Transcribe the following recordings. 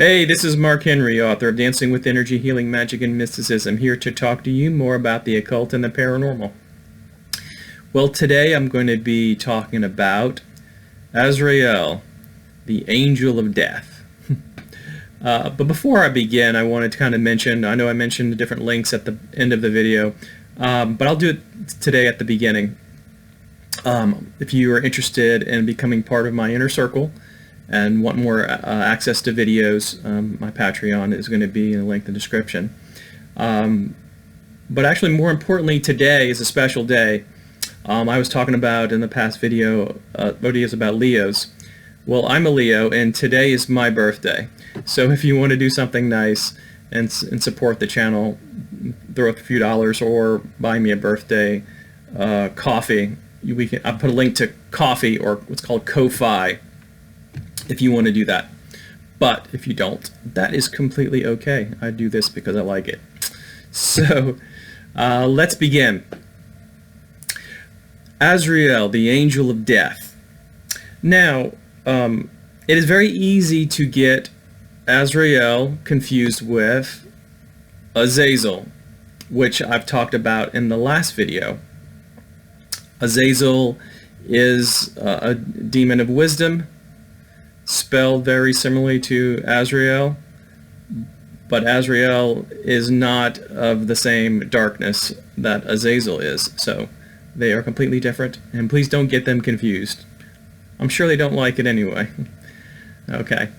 Hey, this is Mark Henry, author of Dancing with Energy, Healing, Magic, and Mysticism, here to talk to you more about the occult and the paranormal. Well, today I'm going to be talking about Azrael, the angel of death. But before I begin, I wanted to kind of mention, I know I mentioned the different links at the end of the video, but I'll do it today at the beginning. If you are interested in becoming part of my inner circle and want more access to videos, my Patreon is going to be in the link in the description. But actually, more importantly, today is a special day. I was talking about in the past videos about Leos. Well, I'm a Leo, and today is my birthday. So if you want to do something nice and support the channel, throw a few dollars or buy me a birthday coffee. I'll put a link to coffee, or what's called Ko-Fi, if you want to do that. But if you don't, that is completely okay. I do this because I like it. So let's begin. Azrael, the angel of death. Now, it is very easy to get Azrael confused with Azazel, which I've talked about in the last video. Azazel is a demon of wisdom, spelled very similarly to Azrael, but Azrael is not of the same darkness that Azazel is, so they are completely different, and please don't get them confused. I'm sure they don't like it anyway. Okay.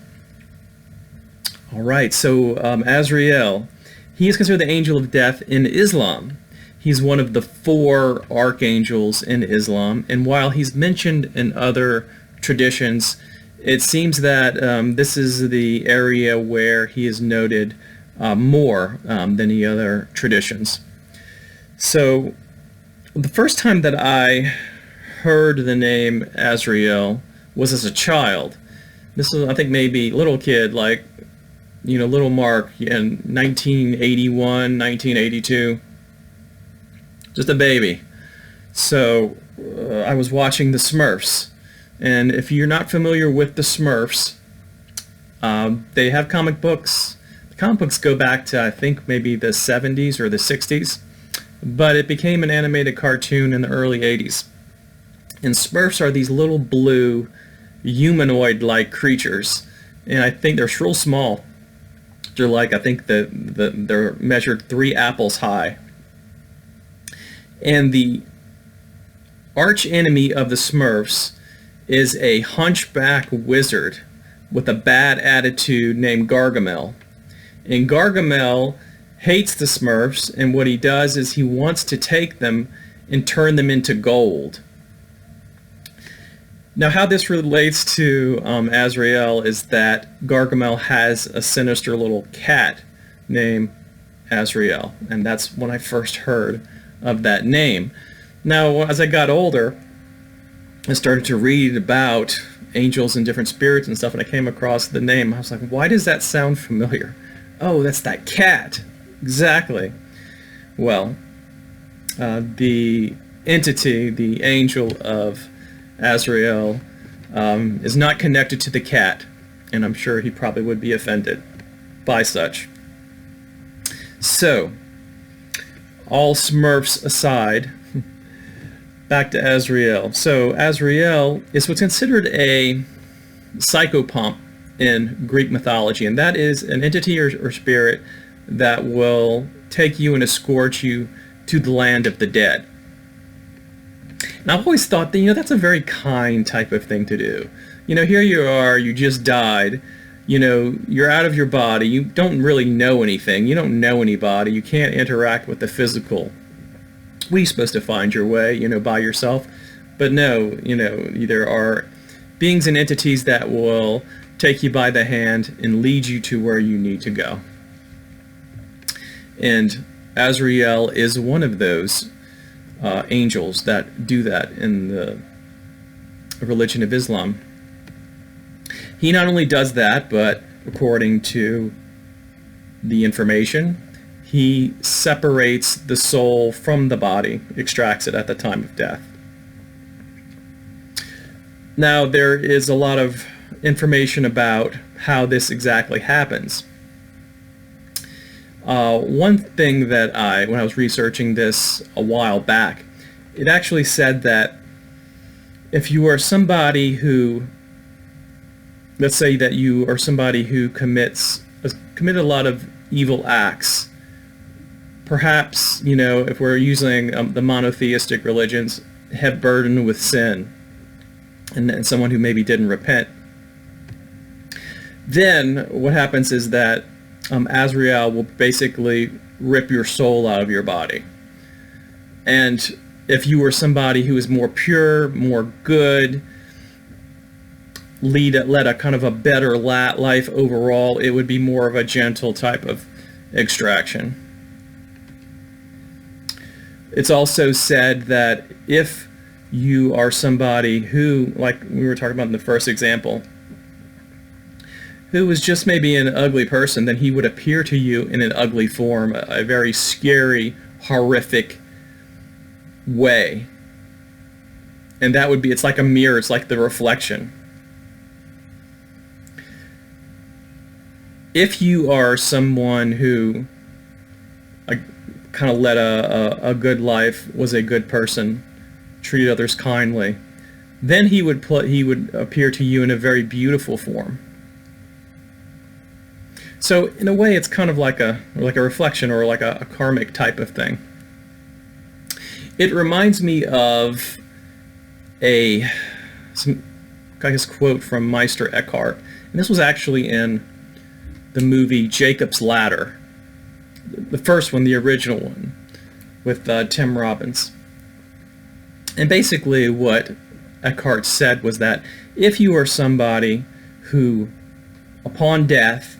Alright, so Azrael, he is considered the angel of death in Islam. He's one of the 4 archangels in Islam, and while he's mentioned in other traditions, it seems that this is the area where he is noted more than the other traditions. So the first time that I heard the name Azrael was as a child. This was, I think, maybe little kid, like, you know, little Mark in 1981, 1982. Just a baby. So I was watching the Smurfs. And if you're not familiar with the Smurfs, they have comic books. The comic books go back to, I think, maybe the 70s or the 60s. But it became an animated cartoon in the early 80s. And Smurfs are these little blue humanoid-like creatures. And I think they're real small. They're like, I think they're measured 3 apples high. And the arch enemy of the Smurfs is a hunchback wizard with a bad attitude named Gargamel. And Gargamel hates the Smurfs, and what he does is he wants to take them and turn them into gold. Now, how this relates to Azrael is that Gargamel has a sinister little cat named Azrael, and that's when I first heard of that name. Now, as I got older, I started to read about angels and different spirits and stuff, and I came across the name. I was like, why does that sound familiar? Oh, that's that cat. Exactly. Well, the entity, the angel of Azrael, is not connected to the cat, and I'm sure he probably would be offended by such. So, all Smurfs aside, back to Azrael. So Azrael is what's considered a psychopomp in Greek mythology, and that is an entity or spirit that will take you and escort you to the land of the dead. And I've always thought that, you know, that's a very kind type of thing to do. You know, here you are, you just died, you know, you're out of your body, you don't really know anything, you don't know anybody, you can't interact with the physical. Well, you're supposed to find your way, you know, by yourself. But no, you know, there are beings and entities that will take you by the hand and lead you to where you need to go. And Azrael is one of those angels that do that in the religion of Islam. He not only does that, but according to the information, he separates the soul from the body, extracts it at the time of death. Now, there is a lot of information about how this exactly happens. One thing that when I was researching this a while back, it actually said that if you are somebody who, let's say that you are somebody who has committed a lot of evil acts, perhaps, if we're using the monotheistic religions, have burdened with sin, and someone who maybe didn't repent, then what happens is that Azrael will basically rip your soul out of your body. And if you were somebody who is more pure, more good, led a kind of a better life overall, it would be more of a gentle type of extraction. It's also said that if you are somebody who, like we were talking about in the first example, who was just maybe an ugly person, then he would appear to you in an ugly form, a very scary, horrific way. And that would be, it's like a mirror, it's like the reflection. If you are someone who kind of led a good life, was a good person, treated others kindly, then he would appear to you in a very beautiful form. So in a way, it's kind of like a reflection, or like a karmic type of thing. It reminds me of some quote from Meister Eckhart, and this was actually in the movie Jacob's Ladder, the first one, the original one, with Tim Robbins. And basically what Eckhart said was that if you are somebody who, upon death,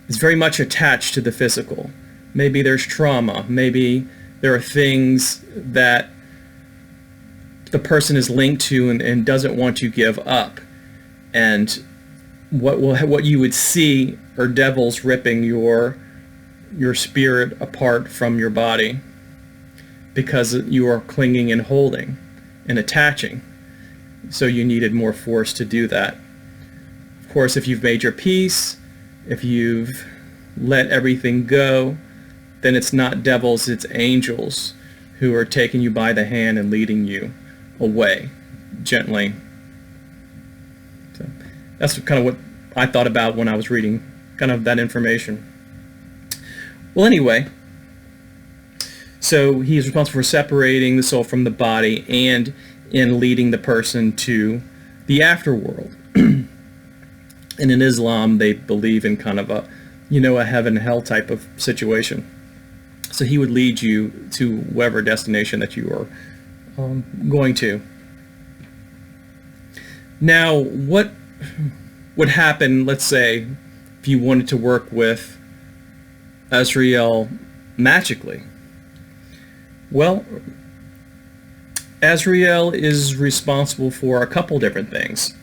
is very much attached to the physical, maybe there's trauma, maybe there are things that the person is linked to and doesn't want to give up, and what you would see are devils ripping your spirit apart from your body because you are clinging and holding and attaching. So you needed more force to do that. Of course, if you've made your peace, if you've let everything go, then it's not devils, it's angels who are taking you by the hand and leading you away gently. So that's kind of what I thought about when I was reading kind of that information. Well, anyway, so he is responsible for separating the soul from the body and in leading the person to the afterworld. And in Islam, they believe in kind of a heaven-hell type of situation. So he would lead you to whatever destination that you are going to. Now, what would happen, let's say, if you wanted to work with Azrael magically? Well, Azrael is responsible for a couple different things.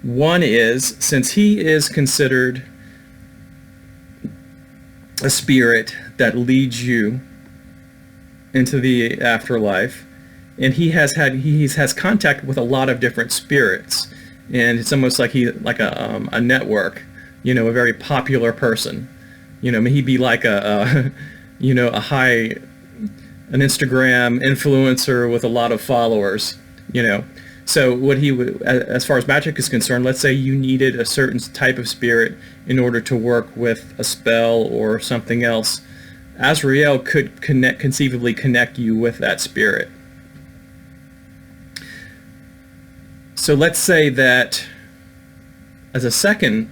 One is, since he is considered a spirit that leads you into the afterlife, and he has contact with a lot of different spirits, and it's almost like a network, a very popular person. He'd be like an Instagram influencer with a lot of followers, So what he would, as far as magic is concerned, let's say you needed a certain type of spirit in order to work with a spell or something else, Azrael could conceivably connect you with that spirit. So let's say that, as a second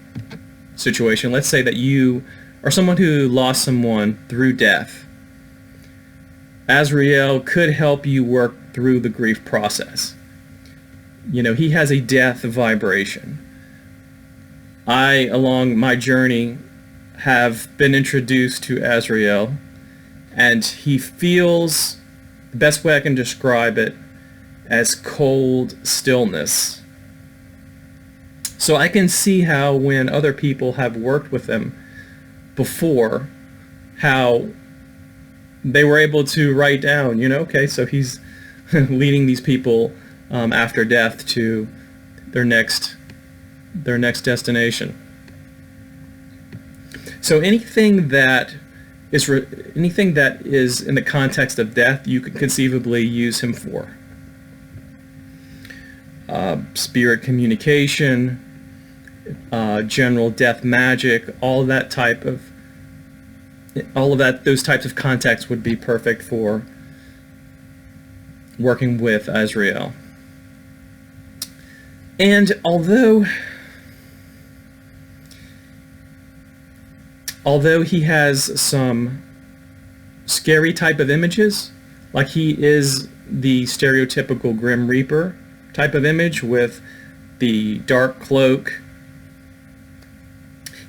situation, let's say that you are someone who lost someone through death. Azrael could help you work through the grief process. He has a death vibration. I, along my journey, have been introduced to Azrael, and he feels, the best way I can describe it, as cold stillness. So I can see how when other people have worked with him before, how they were able to write down, okay, so he's leading these people after death to their next their next destination. So anything that is in the context of death, you could conceivably use him for. Spirit communication, general death magic, those types of contexts would be perfect for working with Azrael. And although he has some scary type of images, like he is the stereotypical Grim Reaper type of image with the dark cloak,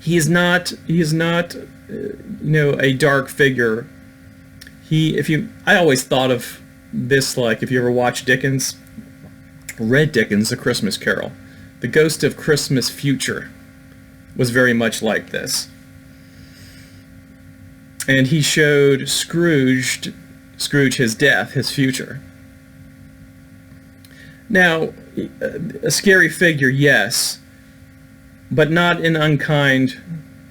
he is not a dark figure. I always thought of this like, if you ever watched Dickens, read Dickens' A Christmas Carol, the ghost of Christmas future was very much like this. And he showed Scrooge his death, his future. Now, a scary figure, yes, but not an unkind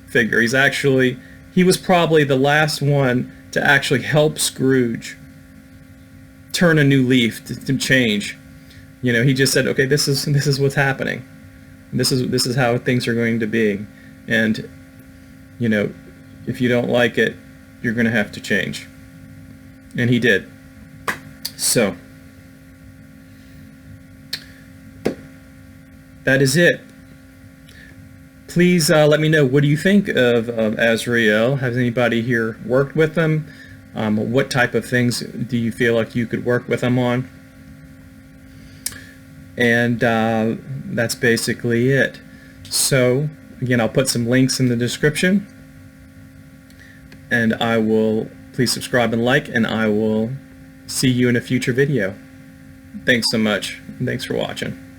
figure. He was probably the last one to actually help Scrooge turn a new leaf, to change. He just said, okay, this is what's happening. This is how things are going to be. And, if you don't like it, you're going to have to change. And he did. So, that is it. Please let me know, what do you think of Azrael? Has anybody here worked with him? What type of things do you feel like you could work with him on? And that's basically it. So, again, I'll put some links in the description. And please subscribe and like, and I will see you in a future video. Thanks so much. Thanks for watching.